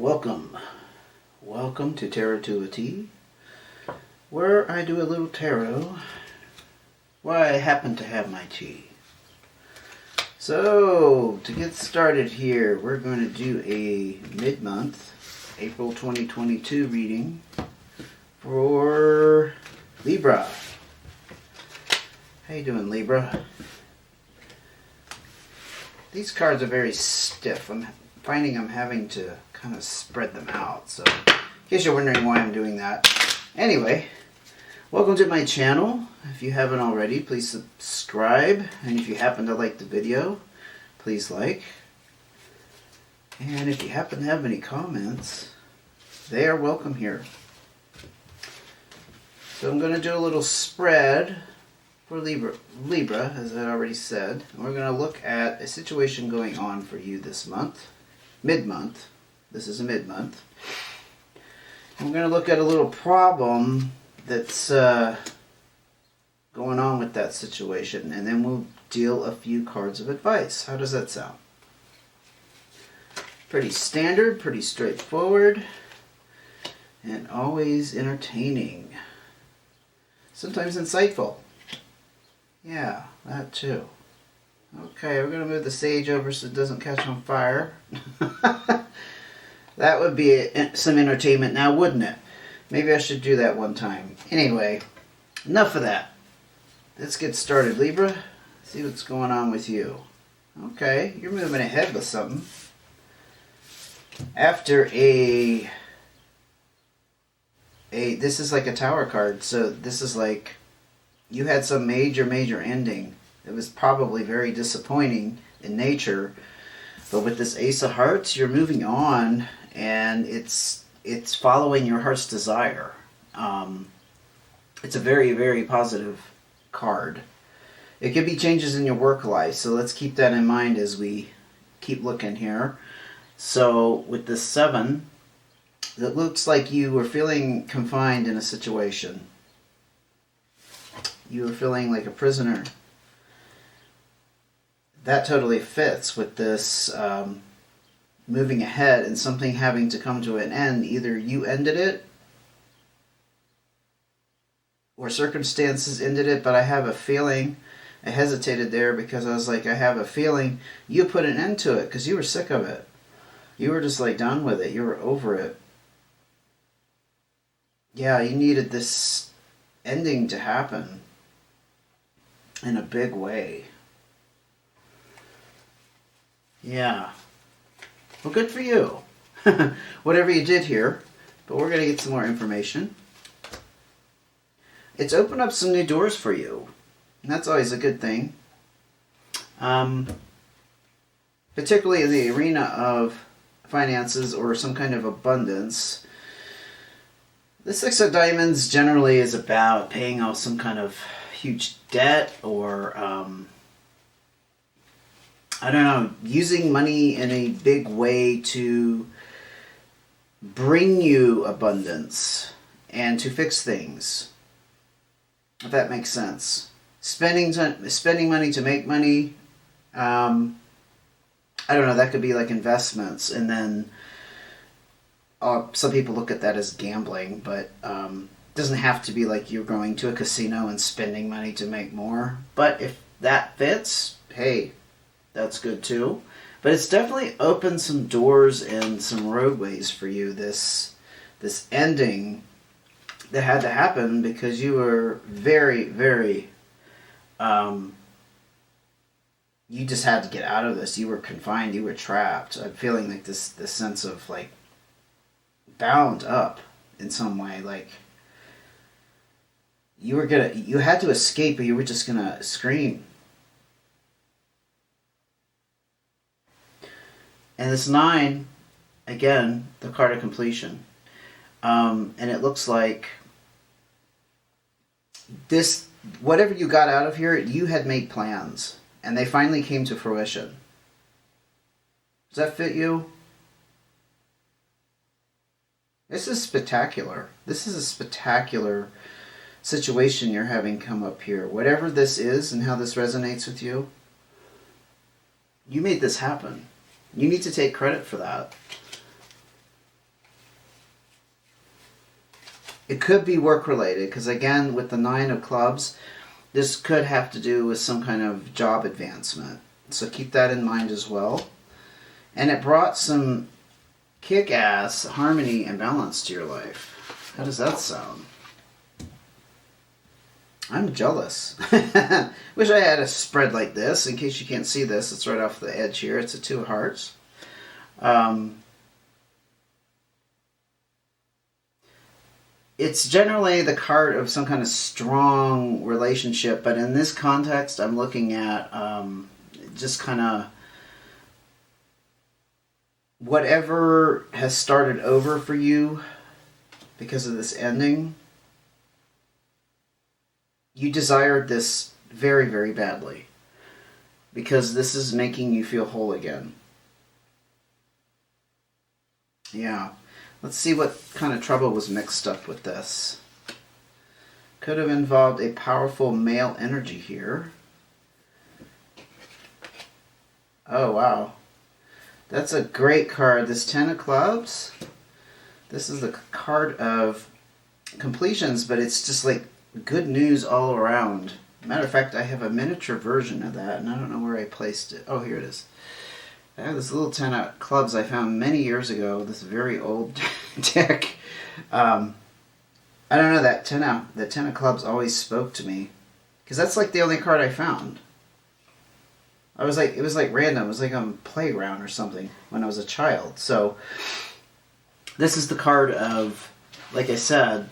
Welcome to Tarot to a T, where I do a little tarot while I happen to have my tea. So, to get started here, we're going to do a mid-month, April 2022 reading for Libra. How you doing, Libra? These cards are very stiff. I'm finding I'm having to kind of spread them out. So, in case you're wondering why I'm doing that. Anyway, welcome to my channel. If you haven't already, please subscribe. And if you happen to like the video, please like. And if you happen to have any comments, they are welcome here. So I'm going to do a little spread for Libra, as I already said. And we're going to look at a situation going on for you this month. Mid-month. This is a mid-month. And we're going to look at a little problem that's going on with that situation. And then we'll deal a few cards of advice. How does that sound? Pretty standard, pretty straightforward, and always entertaining. Sometimes insightful. Yeah, that too. Okay, we're going to move the sage over so it doesn't catch on fire. That would be some entertainment now, wouldn't it? Maybe I should do that one time. Anyway, enough of that. Let's get started, Libra. See what's going on with you. Okay, you're moving ahead with something. After this is like a tower card, so this is like you had some major ending. It was probably very disappointing in nature, but with this Ace of Hearts, you're moving on, and it's following your heart's desire. It's a very positive card. It could be changes in your work life, so let's keep that in mind as we keep looking here. So with the 7, it looks like you were feeling confined in a situation. You were feeling like a prisoner. That totally fits with this moving ahead and something having to come to an end. Either you ended it or circumstances ended it, but I have a feeling, I hesitated there because I was like, I have a feeling you put an end to it because you were sick of it. You were just like done with it. You were over it. Yeah, you needed this ending to happen in a big way. Yeah. Well, good for you. Whatever you did here. But we're going to get some more information. It's opened up some new doors for you. And that's always a good thing. Particularly in the arena of finances or some kind of abundance. The 6 of Diamonds generally is about paying off some kind of huge debt or I don't know, using money in a big way to bring you abundance and to fix things, if that makes sense. Spending money to make money, I don't know, that could be like investments, and then some people look at that as gambling, but it doesn't have to be like you're going to a casino and spending money to make more. But if that fits, hey, that's good too. But it's definitely opened some doors and some roadways for you, this ending that had to happen because you were very you just had to get out of this. You were confined, you were trapped. I'm feeling like this sense of like bound up in some way, like you had to escape, or you were just gonna scream. And this 9, again, the card of completion. And it looks like this, whatever you got out of here, you had made plans. And they finally came to fruition. Does that fit you? This is spectacular. This is a spectacular situation you're having come up here. Whatever this is and how this resonates with you, you made this happen. You need to take credit for that. It could be work related, because again, with the Nine of Clubs, this could have to do with some kind of job advancement. So keep that in mind as well. And it brought some kick-ass harmony and balance to your life. How does that sound? I'm jealous. Wish I had a spread like this. In case you can't see this, it's right off the edge here. It's a Two of Hearts. It's generally the card of some kind of strong relationship, but in this context, I'm looking at just kind of whatever has started over for you because of this ending. You desired this very, very badly because this is making you feel whole again. Yeah. Let's see what kind of trouble was mixed up with this. Could have involved a powerful male energy here. Oh, wow. That's a great card. This Ten of Clubs. This is the card of completions, but it's just like good news all around. Matter of fact, I have a miniature version of that, and I don't know where I placed it. Oh, here it is. I have this little Ten of Clubs I found many years ago. This very old deck. I don't know, that Ten of Clubs always spoke to me, because that's like the only card I found. I was like, it was like random. It was like on a playground or something when I was a child. So this is the card of, like I said,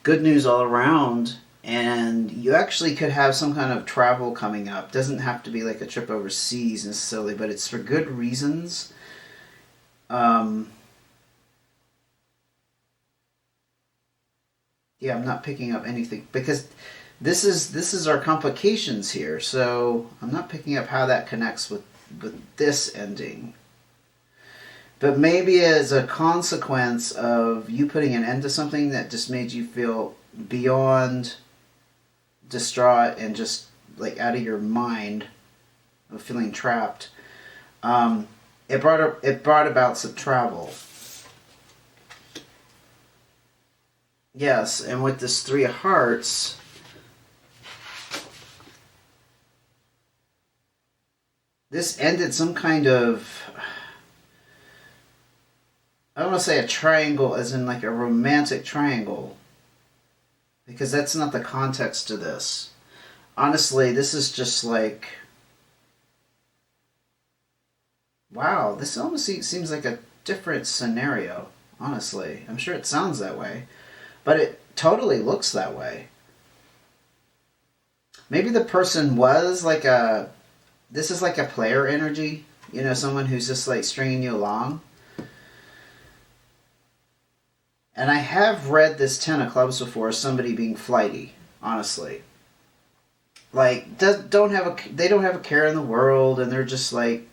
good news all around, and you actually could have some kind of travel coming up. Doesn't have to be like a trip overseas necessarily, but it's for good reasons. Yeah, I'm not picking up anything because this is our complications here. So I'm not picking up how that connects with this ending. But maybe as a consequence of you putting an end to something that just made you feel beyond distraught and just like out of your mind of feeling trapped, it brought about some travel. Yes, and with this Three of Hearts, this ended some kind of, I don't want to say a triangle as in like a romantic triangle, because that's not the context to this. Honestly, this is just like, wow, this almost seems like a different scenario, honestly. I'm sure it sounds that way, but it totally looks that way. Maybe the person was like this is like a player energy, you know, someone who's just like stringing you along. And I have read this Ten of Clubs before, somebody being flighty, honestly. Like, they don't have a care in the world, and they're just like,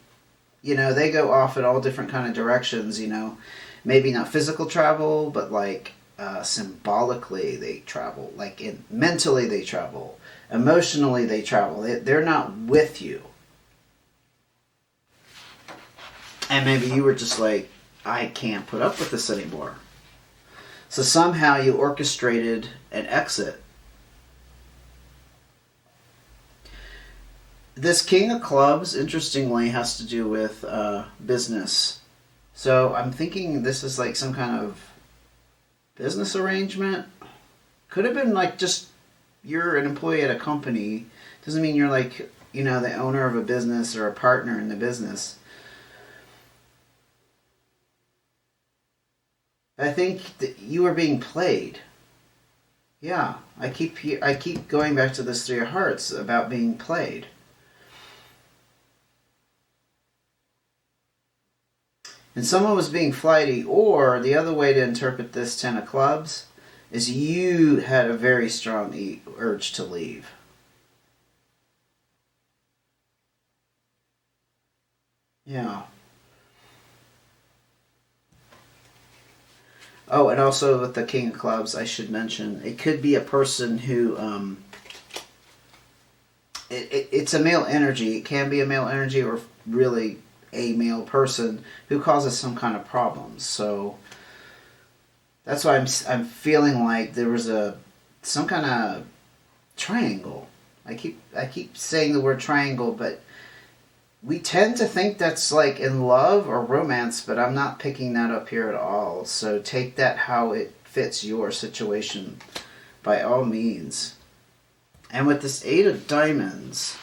you know, they go off in all different kind of directions, you know. Maybe not physical travel, but like symbolically they travel. Like mentally they travel. Emotionally they travel. They're not with you. And maybe you were just like, I can't put up with this anymore. So somehow you orchestrated an exit. This King of Clubs, interestingly, has to do with business. So I'm thinking this is like some kind of business arrangement. Could have been like just you're an employee at a company. Doesn't mean you're like, you know, the owner of a business or a partner in the business. I think that you are being played. Yeah, I keep going back to this Three of Hearts about being played. And someone was being flighty, or the other way to interpret this Ten of Clubs is you had a very strong urge to leave. Yeah. Oh, and also with the King of Clubs, I should mention, it could be a person who, it's a male energy. It can be a male energy or really a male person who causes some kind of problems. So That's why I'm feeling like there was some kind of triangle. I keep saying the word triangle, but we tend to think that's like in love or romance, but I'm not picking that up here at all. So take that how it fits your situation by all means. And with this Eight of Diamonds,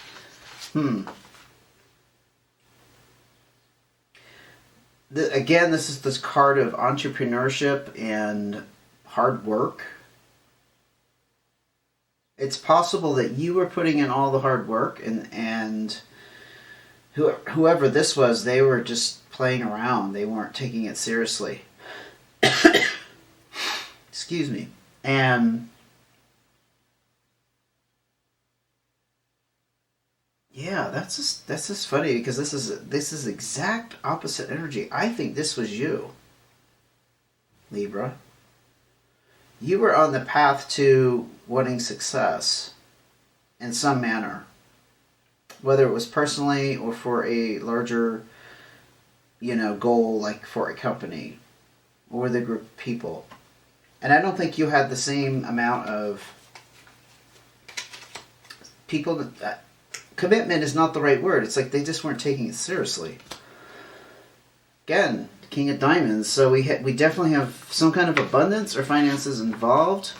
again, this is this card of entrepreneurship and hard work. It's possible that you were putting in all the hard work, and whoever this was, they were just playing around. They weren't taking it seriously. Excuse me. And yeah, that's just funny because this is exact opposite energy. I think this was you, Libra. You were on the path to wanting success in some manner, whether it was personally or for a larger, goal, like for a company or with a group of people. And I don't think you had the same amount of people that commitment is not the right word. It's like they just weren't taking it seriously. Again, King of Diamonds. So we definitely have some kind of abundance or finances involved.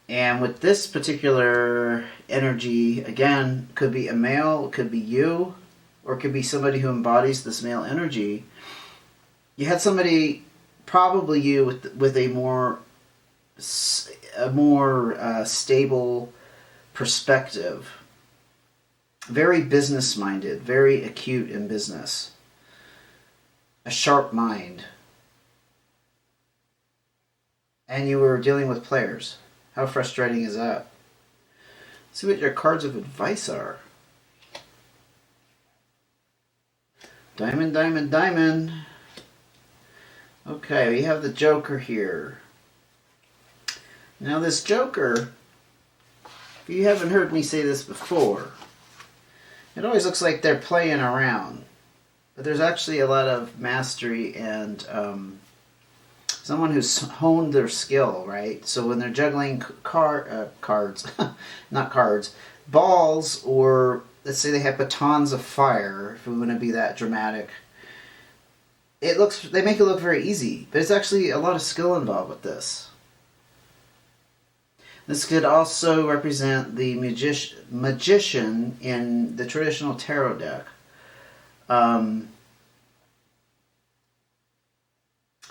And with this particular energy, again, could be a male, it could be you, or it could be somebody who embodies this male energy. You had somebody, probably you, with a more stable perspective. Very business-minded, very acute in business. A sharp mind. And you were dealing with players. How frustrating is that? See what your cards of advice are. Diamond, diamond, diamond. Okay, we have the Joker here. Now this Joker, if you haven't heard me say this before, it always looks like they're playing around. But there's actually a lot of mastery and someone who's honed their skill, right? So when they're juggling cards, not cards, balls, or let's say they have batons of fire, if we want to be that dramatic, they make it look very easy, but it's actually a lot of skill involved with this. This could also represent the magician in the traditional tarot deck.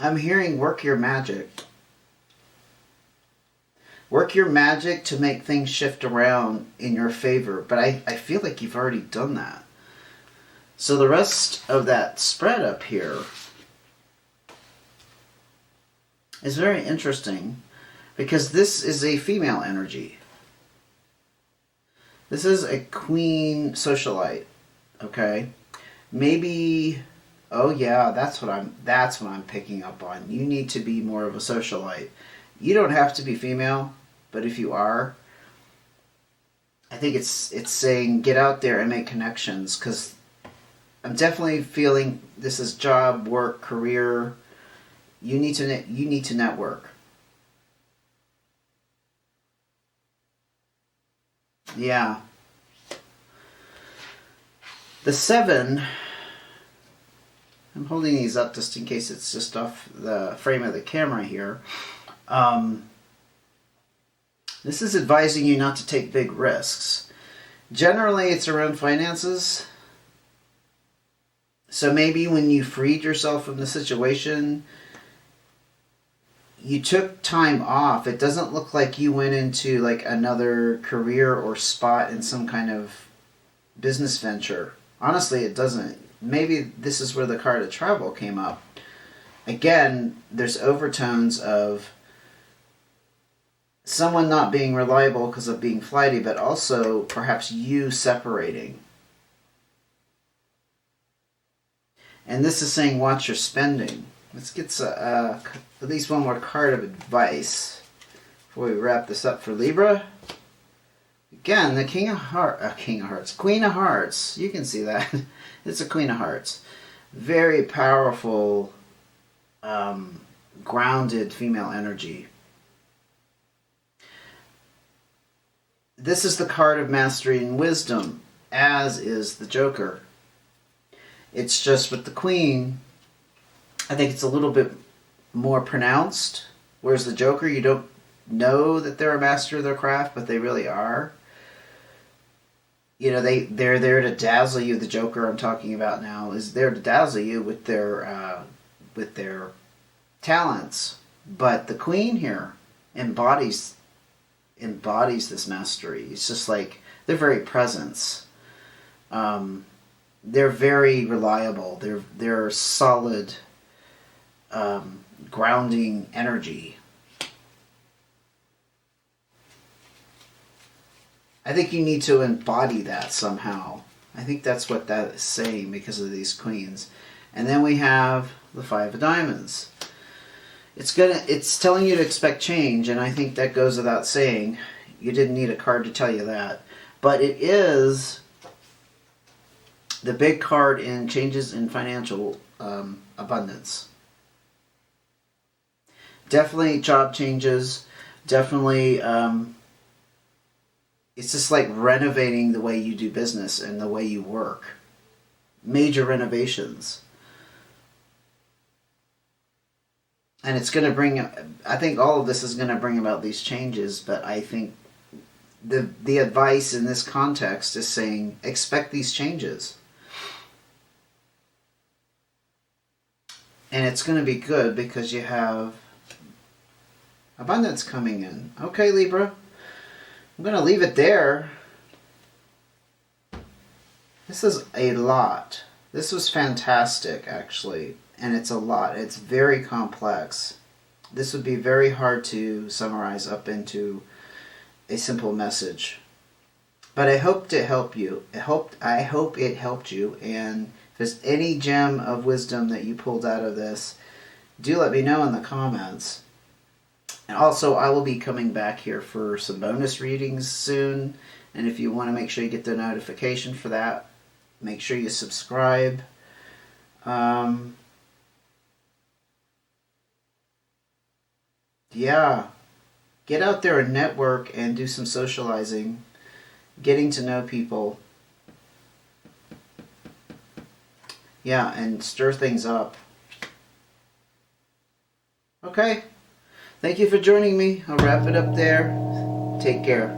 I'm hearing work your magic. Work your magic to make things shift around in your favor. But I feel like you've already done that. So the rest of that spread up here is very interesting because this is a female energy. This is a queen socialite. Okay? Maybe... Oh yeah, that's what I'm picking up on. You need to be more of a socialite. You don't have to be female, but if you are, I think it's saying get out there and make connections, because I'm definitely feeling this is job, work, career. You need to network. Yeah. The 7. I'm holding these up just in case it's just off the frame of the camera here. This is advising you not to take big risks. Generally, it's around finances. So maybe when you freed yourself from the situation, you took time off. It doesn't look like you went into like another career or spot in some kind of business venture. Honestly, it doesn't. Maybe this is where the card of travel came up. Again, there's overtones of someone not being reliable because of being flighty, but also perhaps you separating. And this is saying watch your spending. Let's get at least one more card of advice before we wrap this up for Libra. Again, the Queen of Hearts. You can see that. It's a Queen of Hearts. Very powerful, grounded female energy. This is the card of mastery and wisdom, as is the Joker. It's just with the Queen, I think it's a little bit more pronounced, whereas the Joker, you don't know that they're a master of their craft, but they really are. You know, they're there to dazzle you. The Joker I'm talking about now is there to dazzle you with their talents, but the Queen here embodies this mastery. It's just like their very presence. They're very reliable. They're solid, grounding energy. I think you need to embody that somehow. I think that's what that is saying because of these queens. And then we have the Five of Diamonds. It's telling you to expect change, and I think that goes without saying. You didn't need a card to tell you that. But it is the big card in changes in financial abundance. Definitely job changes. Definitely, it's just like renovating the way you do business and the way you work. Major renovations. And it's going to bring, I think all of this is going to bring about these changes, but I think the advice in this context is saying, expect these changes. And it's going to be good because you have abundance coming in. Okay, Libra. I'm going to leave it there. This is a lot. This was fantastic, actually. And it's a lot. It's very complex. This would be very hard to summarize up into a simple message. But I hope to help you. I hope it helped you. And if there's any gem of wisdom that you pulled out of this, do let me know in the comments. And also, I will be coming back here for some bonus readings soon. And if you want to make sure you get the notification for that, make sure you subscribe. Yeah, get out there and network and do some socializing, getting to know people. Yeah, and stir things up. Okay, thank you for joining me. I'll wrap it up there. Take care.